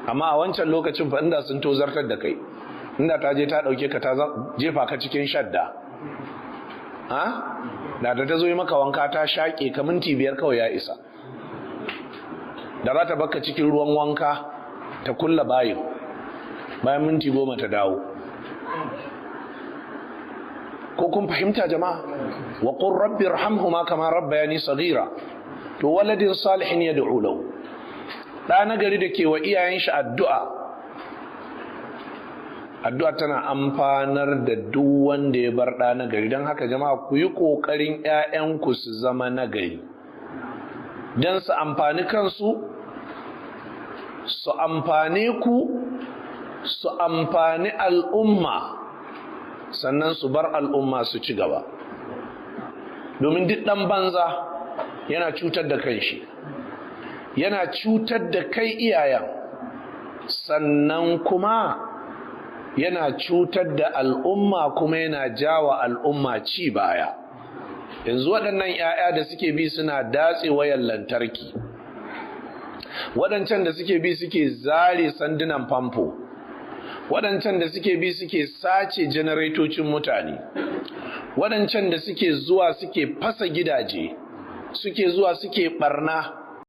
amma a wancan lokacin fa inda sun tozartar da kai, inda ta je ta dauke ka ta jefa ka cikin shadda da ta zo yi maka wanka ta shaƙe ka minti 5 kawai ya isa, da za ta baka cikin ruwan wanka ta kulla bayan minti 10 ta dawo. ko kun fahimta jama'a? wa qur rabbi irhamhuma kama rabbayani saghira. to waladin salihin yad'u lahu, da nagari da ke wa iyayen shi addu'a tana amfanar da duk wanda ya bar da nagari. don haka jama'a ku yi kokarin ƴaƴanku su zama nagari don su amfani kansu, su amfane ku, su amfani al'umma, sannan su bar al'umma su ci gaba. domin duk ɗan banza yana cutar da kanshi, yana cutar da kai iyayen, sannan kuma yana cutar da al'umma, kuma yana jawa al'umma ci baya. yanzu waɗannan 'ya'ya da suke bi suna datse wayar lantarki, waɗancan da suke bi suke zare sandunan famfo, waɗancan da suke bi suke sace janaretocin mutane, waɗancan da suke zuwa suke fasa gidaje, suke zuwa suke barna,